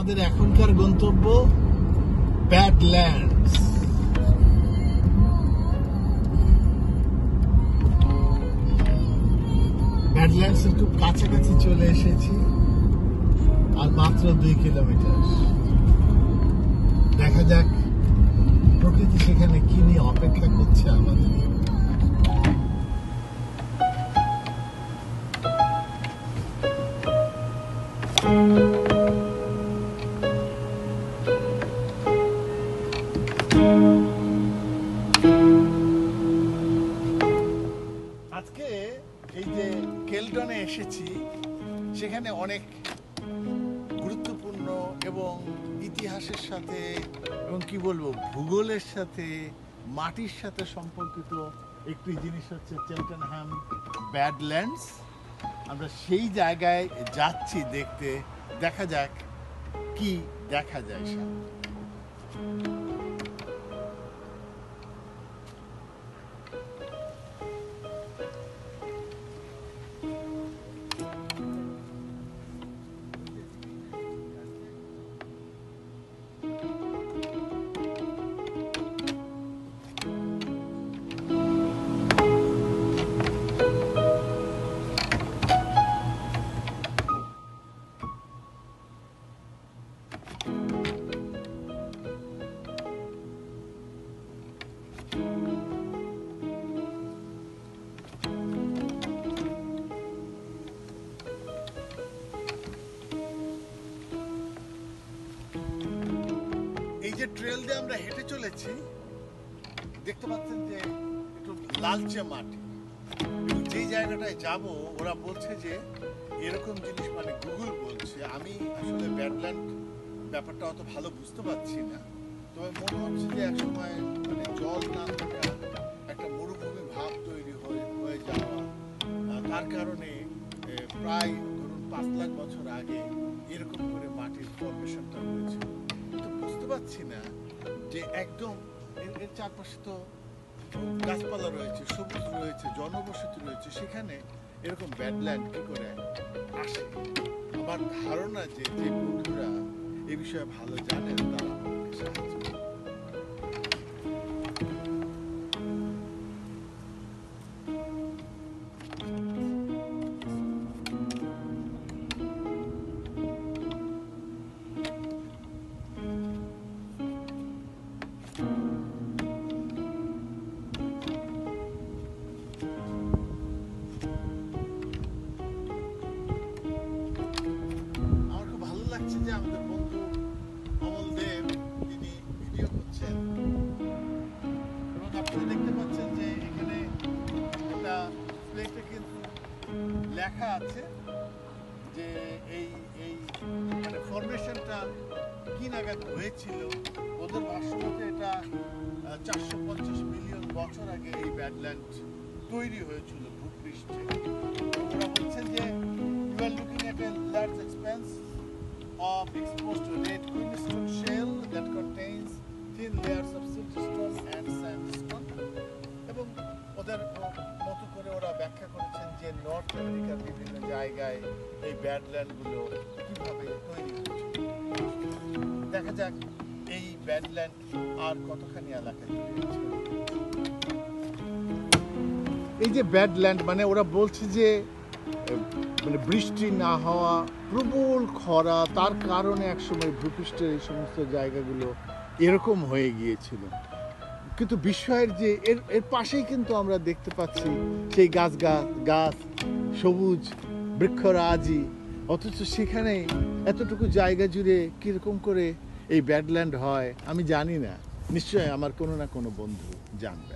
আমাদের এখনকার গন্তব্য ব্যাডল্যান্ডস। ব্যাডল্যান্ডস এর খুব কাছাকাছি চলে এসেছি, আর মাত্র 2 কিলোমিটার। দেখা যাক প্রকৃতি সেখানে কি নিয়ে অপেক্ষা করছে আমাদের। আজকে এই যে কেলটনে এসেছি, সেখানে অনেক গুরুত্বপূর্ণ এবং ইতিহাসের সাথে এবং কি বলবো ভূগোলের সাথে মাটির সাথে সম্পর্কিত একটি জিনিস হচ্ছে চেলটেনহ্যাম ব্যাডল্যান্ডস। আমরা সেই জায়গায় যাচ্ছি দেখতে, দেখা যাক কি দেখা যায় সামনে। এই যে ট্রেল দিয়ে আমরা হেঁটে চলেছি, দেখতে পাচ্ছেন যে একটু লালচে মাটি। যে জায়গাটায় যাব ওরা বলছে যে এরকম জিনিস, মানে গুগল বলছে, আমি আসলে ব্যাডল্যান্ড ব্যাপারটা অত ভালো বুঝতে পারছি না, তবে মনে হচ্ছে যে একসময় মানে জল না থাকা একটা মরুভূমি ভাব তৈরি হয়ে যাওয়া, তার কারণে প্রায় ধরুন 5 লাখ বছর আগে এরকম করে মাটির ফর্মেশনটা হয়েছিল। বুঝতে পারছি না যে একদম এর চারপাশে তো গাছপালা রয়েছে, সবুজ রয়েছে, জনবসতি রয়েছে, সেখানে এরকম ব্যাডল্যান্ড কি করে আসে। আমার ধারণা যে বন্ধুরা এ বিষয়ে ভালো জানেন তারা আমাকে সাহায্য করবে। যে আমাদের বন্ধু অমল দেব, তিনি ভিডিও করছেন এবং আপনারা দেখতে পাচ্ছেন যে এখানে একটা প্লেটে কিন্তু লেখা আছে যে এই এই মানে ফরমেশনটা কি নাগাদ হয়েছিল। ওদের ভাষ্যমতে এটা 450 মিলিয়ন বছর আগে এই ব্যাডল্যান্ড তৈরি হয়েছিল ভূপৃষ্ঠে। ওরা বলছেন যে you are looking at a large expanse of exposed red greenstone shale that contains thin layers of siltstone and sandstone। এবং ওদের মতো করে ওরা ব্যাখ্যা করেছেন যে নর্থ আমেরিকার বিভিন্ন জায়গায় এই ব্যাডল্যান্ডগুলো কিভাবে তৈরি হয়েছে। দেখা যাক এই ব্যাডল্যান্ড আর কতখানি এলাকায় তৈরি হয়েছে। এই যে ব্যাডল্যান্ড মানে ওরা বলছে যে মানে বৃষ্টি না হওয়া, প্রবল খরা, তার কারণে একসময় ভূপৃষ্ঠের এই সমস্ত জায়গাগুলো এরকম হয়ে গিয়েছিল। কিন্তু বিস্ময়ের যে এর পাশেই কিন্তু আমরা দেখতে পাচ্ছি সেই গাছ সবুজ বৃক্ষরাজি, অথচ সেখানে এতটুকু জায়গা জুড়ে কিরকম করে এই ব্যাডল্যান্ড হয় আমি জানি না। নিশ্চয়ই আমার কোনো না কোনো বন্ধু জানবে।